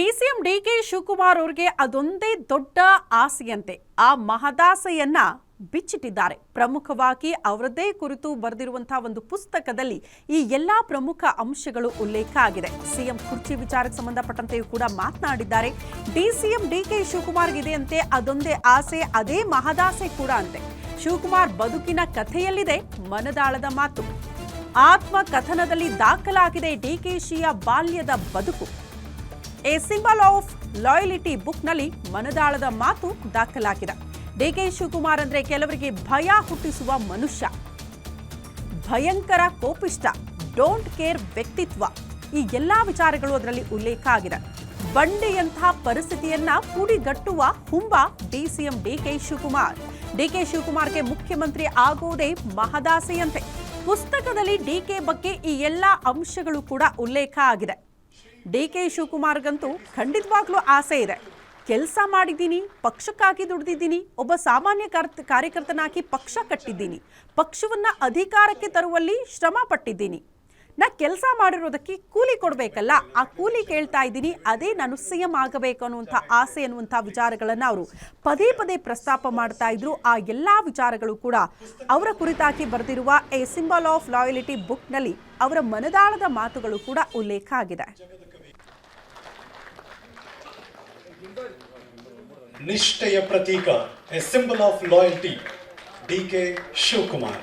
DCM DK Shivakumar ಅವರಿಗೆ ಅದೊಂದೇ ದೊಡ್ಡ ಆಸೆಯಂತೆ. ಆ ಮಹದಾಸೆಯನ್ನ ಬಿಚ್ಚಿಟ್ಟಿದ್ದಾರೆ. ಪ್ರಮುಖವಾಗಿ ಅವರದೇ ಕುರಿತು ಬರೆದಿರುವಂತಹ ಒಂದು ಪುಸ್ತಕದಲ್ಲಿ ಈ ಎಲ್ಲಾ ಪ್ರಮುಖ ಅಂಶಗಳು ಉಲ್ಲೇಖ ಆಗಿದೆ. ಸಿಎಂ ಕುರ್ಚಿ ವಿಚಾರಕ್ಕೆ ಸಂಬಂಧಪಟ್ಟಂತೆಯೂ ಕೂಡ ಮಾತನಾಡಿದ್ದಾರೆ. ಡಿಸಿಎಂ ಡಿಕೆ ಶಿವಕುಮಾರ್ ಇದೆಯಂತೆ ಅದೊಂದೇ ಆಸೆ, ಅದೇ ಮಹದಾಸೆ ಕೂಡ ಅಂತೆ. ಶಿವಕುಮಾರ್ ಬದುಕಿನ ಕಥೆಯಲ್ಲಿದೆ ಮನದಾಳದ ಮಾತು. ಆತ್ಮ ಕಥನದಲ್ಲಿ ದಾಖಲಾಗಿದೆ ಡಿಕೆಶಿಯ ಬಾಲ್ಯದ ಬದುಕು. ಎ ಸಿಂಬಲ್ ಆಫ್ ಲಾಯಲಿಟಿ ಬುಕ್ನಲ್ಲಿ ಮನದಾಳದ ಮಾತು ದಾಖಲಾಗಿದೆ. ಡಿಕೆ ಶಿವಕುಮಾರ್ ಅಂದ್ರೆ ಕೆಲವರಿಗೆ ಭಯ ಹುಟ್ಟಿಸುವ ಮನುಷ್ಯ, ಭಯಂಕರ ಕೋಪಿಷ್ಟ, ಡೋಂಟ್ ಕೇರ್ ವ್ಯಕ್ತಿತ್ವ, ಈ ಎಲ್ಲಾ ವಿಚಾರಗಳು ಅದರಲ್ಲಿ ಉಲ್ಲೇಖ ಆಗಿದೆ. ಬಂಡೆಯಂತಹ ಪರಿಸ್ಥಿತಿಯನ್ನ ಪುಡಿಗಟ್ಟುವ ಹುಂಬ ಡಿಸಿಎಂ ಡಿಕೆ ಶಿವಕುಮಾರ್. ಡಿಕೆ ಶಿವಕುಮಾರ್ಗೆ ಮುಖ್ಯಮಂತ್ರಿ ಆಗೋದೇ ಮಹದಾಸೆಯಂತೆ. ಪುಸ್ತಕದಲ್ಲಿ ಡಿಕೆ ಬಗ್ಗೆ ಈ ಎಲ್ಲಾ ಅಂಶಗಳು ಕೂಡ ಉಲ್ಲೇಖ ಆಗಿದೆ. ಡಿಕೆ ಶಿವಕುಮಾರ್ಗಂತೂ ಖಂಡಿತವಾಗ್ಲೂ ಆಸೆ ಇದೆ. ಕೆಲಸ ಮಾಡಿದ್ದೀನಿ, ಪಕ್ಷಕ್ಕಾಗಿ ದುಡಿದಿದ್ದೀನಿ, ಒಬ್ಬ ಸಾಮಾನ್ಯ ಕಾರ್ಯಕರ್ತನಾಗಿ ಪಕ್ಷ ಕಟ್ಟಿದ್ದೀನಿ, ಪಕ್ಷವನ್ನ ಅಧಿಕಾರಕ್ಕೆ ತರುವಲ್ಲಿ ಶ್ರಮ ಪಟ್ಟಿದ್ದೀನಿ. ನಾ ಕೆಲಸ ಮಾಡಿರೋದಕ್ಕೆ ಕೂಲಿ ಕೊಡಬೇಕಲ್ಲ, ಆ ಕೂಲಿ ಕೇಳ್ತಾ ಇದ್ದೀನಿ, ಅದೇ ನಾನು ಸಿಎಂ ಆಗಬೇಕು ಅನ್ನುವಂಥ ಆಸೆ ಅನ್ನುವಂಥ ವಿಚಾರಗಳನ್ನು ಅವರು ಪದೇ ಪದೇ ಪ್ರಸ್ತಾಪ ಮಾಡ್ತಾ ಇದ್ರು. ಆ ಎಲ್ಲ ವಿಚಾರಗಳು ಕೂಡ ಅವರ ಕುರಿತಾಗಿ ಬರೆದಿರುವ ಎ ಸಿಂಬಲ್ ಆಫ್ ಲಾಯಲಿಟಿ ಬುಕ್ನಲ್ಲಿ ಅವರ ಮನದಾಳದ ಮಾತುಗಳು ಕೂಡ ಉಲ್ಲೇಖ ಆಗಿದೆ. ನಿಷ್ಠೆಯ ಪ್ರತೀಕ, a symbol of loyalty, DK Shivakumar.